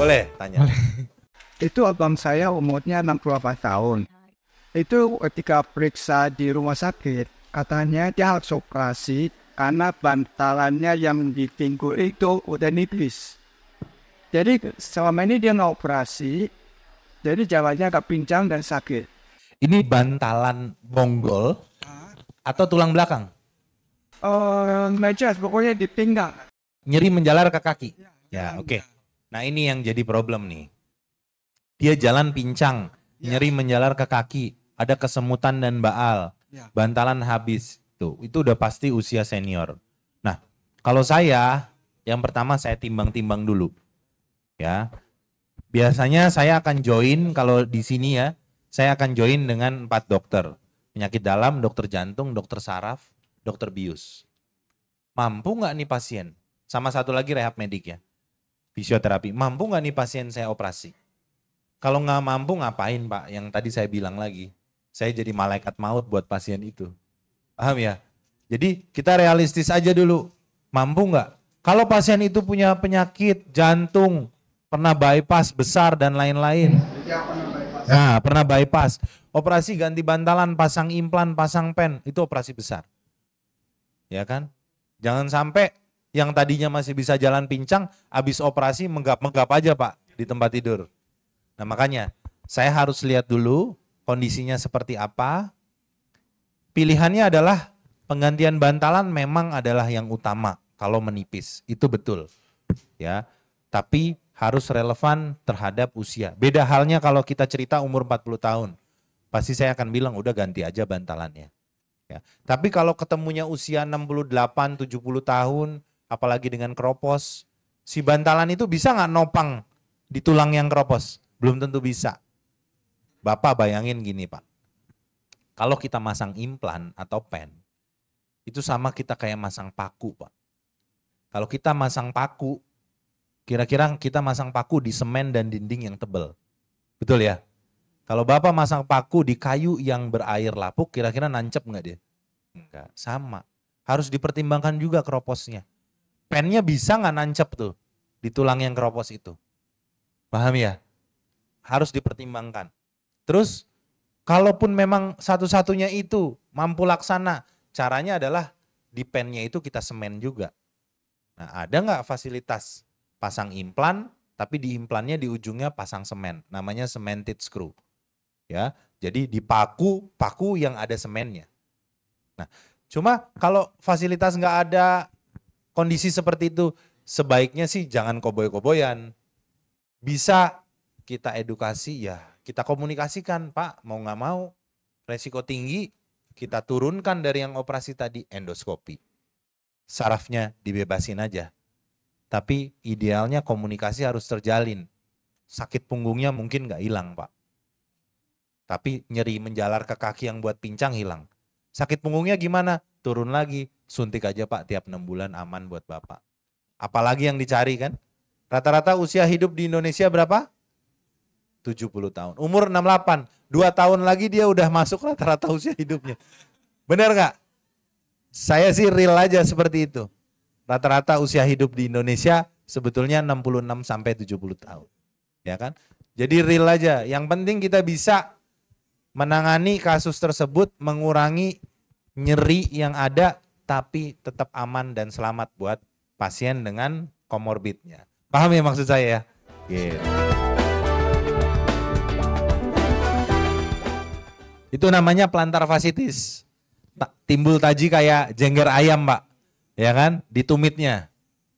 Boleh tanya. Itu abang saya umurnya 68 tahun. Itu ketika periksa di rumah sakit, katanya dia harus operasi karena bantalannya yang di pinggul itu udah nipis. Jadi selama ini dia nggak operasi, jadi jalannya agak pincang dan sakit. Ini bantalan bonggol atau tulang belakang? Mejas pokoknya di pinggang. Nyeri menjalar ke kaki? Ya, oke. Nah ini yang jadi problem nih. Dia jalan pincang, nyeri menjalar ke kaki, ada kesemutan dan baal, bantalan habis. Tuh, itu udah pasti usia senior. Nah, kalau saya, yang pertama saya timbang-timbang dulu. Ya, biasanya saya akan join kalau di sini ya, saya akan join dengan 4 dokter. Penyakit dalam, dokter jantung, dokter saraf, dokter bius. Mampu nggak nih pasien? Sama satu lagi rehab medik ya, fisioterapi. Mampu nggak nih pasien saya operasi? Kalau nggak mampu ngapain Pak? Yang tadi saya bilang lagi, saya jadi malaikat maut buat pasien itu. Paham ya? Jadi kita realistis aja dulu. Mampu nggak? Kalau pasien itu punya penyakit jantung, pernah bypass besar dan lain-lain. Nah, pernah bypass. Operasi ganti bantalan, pasang implan, pasang pen, itu operasi besar. Ya kan? Jangan sampai yang tadinya masih bisa jalan pincang, habis operasi menggap-menggap aja Pak di tempat tidur. Nah makanya saya harus lihat dulu kondisinya seperti apa. Pilihannya adalah penggantian bantalan memang adalah yang utama kalau menipis, itu betul. Ya, tapi harus relevan terhadap usia. Beda halnya kalau kita cerita umur 40 tahun. Pasti saya akan bilang udah ganti aja bantalannya. Ya. Tapi kalau ketemunya usia 68, 70 tahun, apalagi dengan keropos, si bantalan itu bisa nggak nopang di tulang yang keropos? Belum tentu bisa. Bapak bayangin gini Pak, kalau kita masang implan atau pen, itu sama kita kayak masang paku Pak. Kalau kita masang paku, kira-kira kita masang paku di semen dan dinding yang tebal. Betul ya? Kalau Bapak masang paku di kayu yang berair lapuk, kira-kira nancep nggak dia? Enggak, sama. Harus dipertimbangkan juga keroposnya. Pennya bisa nggak nancep tuh di tulang yang keropos itu? Paham ya? Harus dipertimbangkan. Terus, kalaupun memang satu-satunya itu mampu laksana, caranya adalah di pennya itu kita semen juga. Nah, ada nggak fasilitas pasang implan, tapi di implannya di ujungnya pasang semen, namanya cemented screw. Ya, jadi di paku yang ada semennya. Nah, cuma kalau fasilitas nggak ada kondisi seperti itu, sebaiknya sih jangan koboy-koboyan. Bisa kita edukasi ya, kita komunikasikan, Pak mau nggak mau, resiko tinggi, kita turunkan dari yang operasi tadi, endoskopi. Sarafnya dibebasin aja. Tapi idealnya komunikasi harus terjalin. Sakit punggungnya mungkin nggak hilang Pak. Tapi nyeri menjalar ke kaki yang buat pincang hilang. Sakit punggungnya gimana? Turun lagi, suntik aja Pak tiap 6 bulan aman buat Bapak. Apalagi yang dicari kan? Rata-rata usia hidup di Indonesia berapa? 70 tahun. Umur 68, 2 tahun lagi dia udah masuk rata-rata usia hidupnya. Benar nggak? Saya sih real aja seperti itu. Rata-rata usia hidup di Indonesia sebetulnya 66 sampai 70 tahun. Ya kan? Jadi real aja. Yang penting kita bisa menangani kasus tersebut, mengurangi nyeri yang ada, tapi tetap aman dan selamat buat pasien dengan komorbidnya. Paham ya maksud saya ya? Gitu. Itu namanya plantar fasciitis. Timbul taji kayak jengger ayam Pak. Ya kan? Di tumitnya.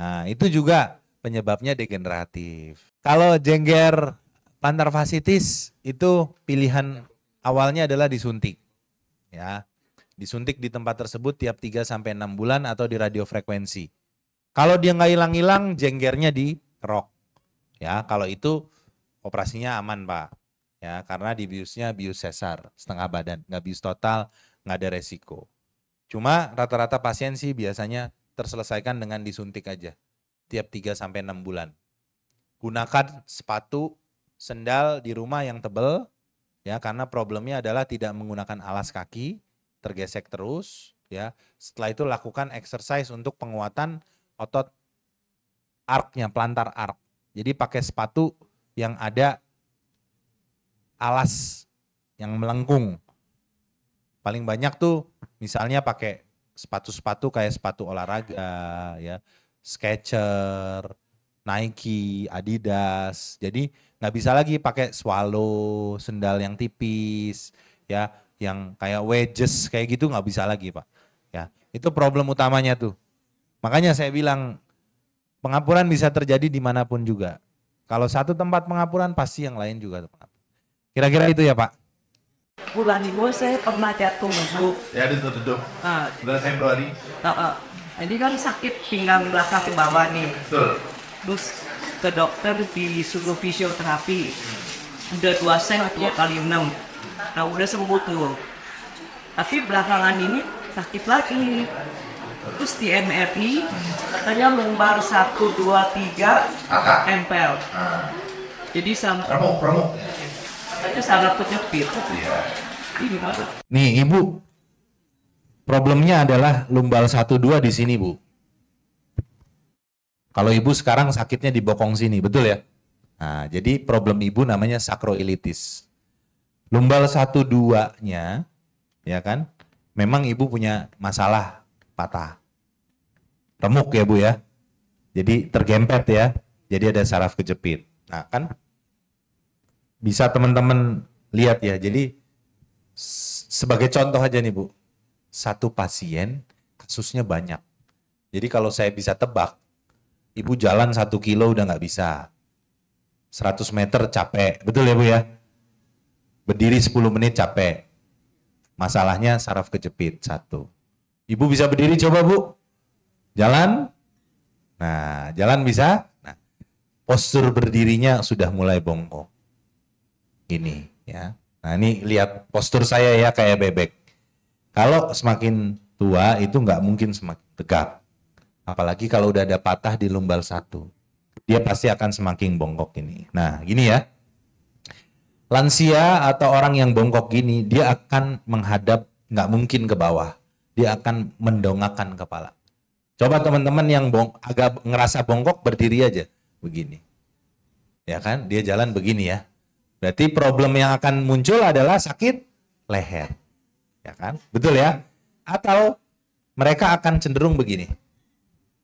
Nah itu juga penyebabnya degeneratif. Kalau jengger plantar fasciitis itu pilihan awalnya adalah disuntik. Ya. Disuntik di tempat tersebut tiap 3-6 bulan atau di radiofrekuensi. Kalau dia nggak hilang-hilang, jenggernya dirok. Ya, kalau itu operasinya aman Pak. Ya, karena di biusnya bius sesar, setengah badan, nggak bius total, nggak ada resiko. Cuma rata-rata pasien sih biasanya terselesaikan dengan disuntik aja, tiap 3-6 bulan. Gunakan sepatu, sendal di rumah yang tebal, ya karena problemnya adalah tidak menggunakan alas kaki, tergesek terus, ya. Setelah itu lakukan exercise untuk penguatan otot arknya, plantar ark. Jadi pakai sepatu yang ada alas yang melengkung. Paling banyak tuh misalnya pakai sepatu-sepatu kayak sepatu olahraga, ya, Skechers, Nike, Adidas. Jadi nggak bisa lagi pakai Swallow, sendal yang tipis, ya, yang kayak wedges kayak gitu nggak bisa lagi, Pak. Ya, itu problem utamanya tuh. Makanya saya bilang pengapuran bisa terjadi dimanapun juga. Kalau satu tempat pengapuran pasti yang lain juga pengapur. Kira-kira itu ya, Pak. Bulan ini saya pernah jatuh, Bu. Ya, duduk. Bulan Februari. Ini kan sakit pinggang belakang ke bawah nih. Betul. Terus ke dokter disuruh fisioterapi. Udah 2 seng 2x6. Nah udah sembuh tuh. Tapi belakangan ini sakit lagi. Terus di MRI katanya lumbar 1, 2, 3 empel. Jadi sama Remuk. katanya sangat kejepit. Ini apa? Nih, Ibu. Problemnya adalah lumbar 1, 2 di sini, Bu. Kalau Ibu sekarang sakitnya di bokong sini, betul ya? Nah, jadi problem Ibu namanya sakroilitis. Lumbar 1, 2-nya, ya kan? Memang Ibu punya masalah patah. Remuk ya, Bu ya. Jadi tergempet ya. Jadi ada saraf kejepit. Nah, kan bisa teman-teman lihat ya. Jadi sebagai contoh aja nih, Bu. Satu pasien kasusnya banyak. Jadi kalau saya bisa tebak, Ibu jalan 1 kilo udah nggak bisa. 100 meter capek. Betul ya, Bu ya? Berdiri 10 menit capek. Masalahnya saraf kejepit 1. Ibu bisa berdiri coba, Bu. Jalan. Nah, jalan bisa. Nah, postur berdirinya sudah mulai bongkok. Ini ya. Nah, ini lihat postur saya ya kayak bebek. Kalau semakin tua itu nggak mungkin semakin tegak. Apalagi kalau udah ada patah di lumbar 1. Dia pasti akan semakin bongkok ini. Nah, gini ya. Lansia atau orang yang bongkok gini, dia akan menghadap, nggak mungkin ke bawah. Dia akan mendongakkan kepala. Coba teman-teman yang agak ngerasa bongkok, berdiri aja. Begini. Ya kan? Dia jalan begini ya. Berarti problem yang akan muncul adalah sakit leher. Ya kan? Betul ya? Atau mereka akan cenderung begini.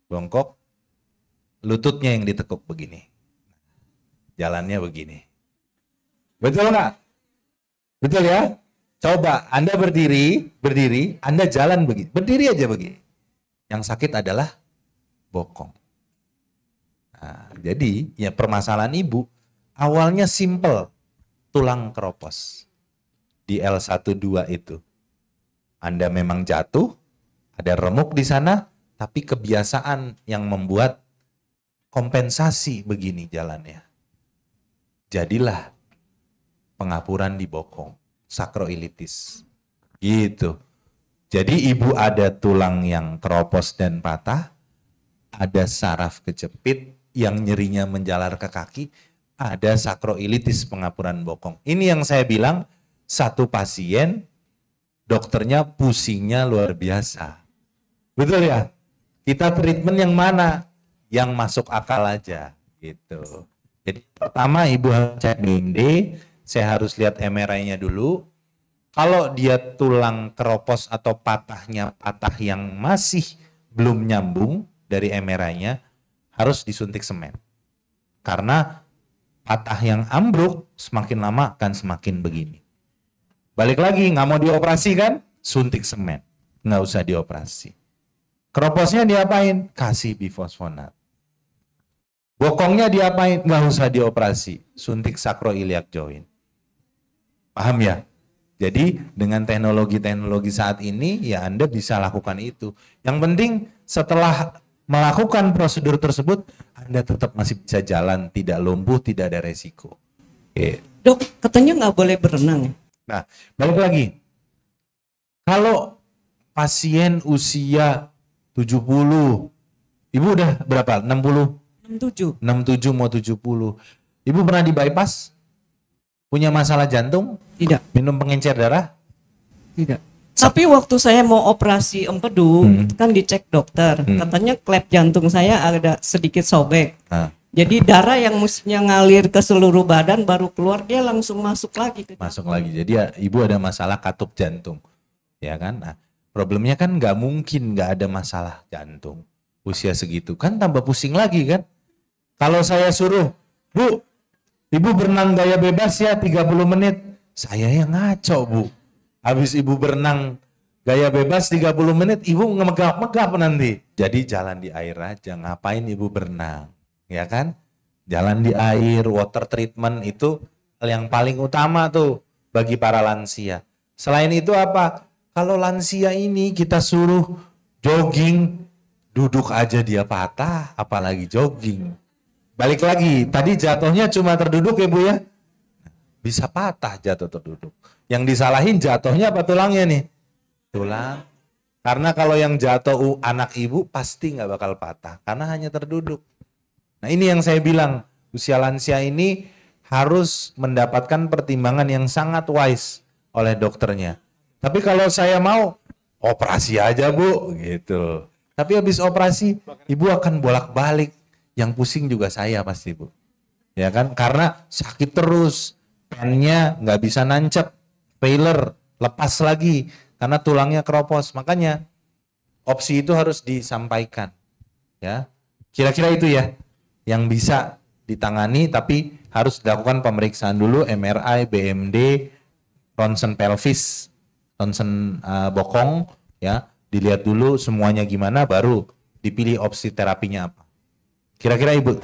Bongkok, lututnya yang ditekuk begini. Jalannya begini. Betul nggak? Betul ya? Coba Anda berdiri, Anda jalan begini. Berdiri aja begini. Yang sakit adalah bokong. Nah, jadi ya permasalahan Ibu awalnya simple. Tulang keropos. Di L12 itu. Anda memang jatuh, ada remuk di sana, tapi kebiasaan yang membuat kompensasi begini jalannya. Jadilah pengapuran di bokong, sakroilitis. Gitu. Jadi Ibu ada tulang yang keropos dan patah, ada saraf kejepit yang nyerinya menjalar ke kaki, ada sakroilitis pengapuran bokong. Ini yang saya bilang, satu pasien, dokternya pusingnya luar biasa. Betul ya? Kita treatment yang mana? Yang masuk akal aja. Gitu. Jadi pertama Ibu harus cek BMD, saya harus lihat MRI-nya dulu. Kalau dia tulang keropos atau patah yang masih belum nyambung dari MRI-nya, harus disuntik semen. Karena patah yang ambruk semakin lama akan semakin begini. Balik lagi, nggak mau dioperasi kan? Suntik semen. Nggak usah dioperasi. Keroposnya diapain? Kasih bifosfonat. Bokongnya diapain? Nggak usah dioperasi. Suntik sakroiliac joint. Paham ya? Jadi dengan teknologi-teknologi saat ini ya Anda bisa lakukan itu. Yang penting setelah melakukan prosedur tersebut Anda tetap masih bisa jalan, tidak lumpuh, tidak ada resiko. Oke. Dok, katanya nggak boleh berenang ya? Nah, balik lagi. Kalau pasien usia 70, Ibu udah berapa? 60? 67. 67 mau 70. Ibu pernah di bypass? Punya masalah jantung? Tidak. Minum pengencer darah? Tidak. Tapi waktu saya mau operasi empedu, kan dicek dokter. Katanya klep jantung saya ada sedikit sobek. Jadi darah yang mestinya ngalir ke seluruh badan baru keluar dia langsung masuk lagi ke Masuk lagi. Jadi ya, ibu ada masalah katup jantung. Ya kan? Nah, problemnya kan nggak mungkin nggak ada masalah jantung. Usia segitu kan tambah pusing lagi kan? Kalau saya suruh, Bu, ibu berenang gaya bebas ya 30 menit. Saya yang ngaco, Bu. Habis ibu berenang gaya bebas 30 menit, ibu ngemegap-megap nanti. Jadi jalan di air aja, ngapain ibu berenang? Ya kan? Jalan di air, water treatment itu hal yang paling utama tuh bagi para lansia. Selain itu apa? Kalau lansia ini kita suruh jogging, duduk aja dia patah, apalagi jogging. Balik lagi, tadi jatuhnya cuma terduduk ya Bu ya? Bisa patah jatuh terduduk. Yang disalahin jatuhnya apa tulangnya nih? Tulang. Karena kalau yang jatuh anak ibu pasti nggak bakal patah, karena hanya terduduk. Nah ini yang saya bilang, usia lansia ini harus mendapatkan pertimbangan yang sangat wise oleh dokternya. Tapi kalau saya mau, operasi aja Bu, gitu. Tapi habis operasi, ibu akan bolak-balik. Yang pusing juga saya pasti Bu. Ya kan, karena sakit terus, pennya nggak bisa nancep, failure, lepas lagi, karena tulangnya keropos. Makanya opsi itu harus disampaikan. Ya, kira-kira itu ya yang bisa ditangani, tapi harus dilakukan pemeriksaan dulu, MRI, BMD, ronsen pelvis, ronsen bokong, ya, dilihat dulu semuanya gimana, baru dipilih opsi terapinya apa. Kira-kira Ibu.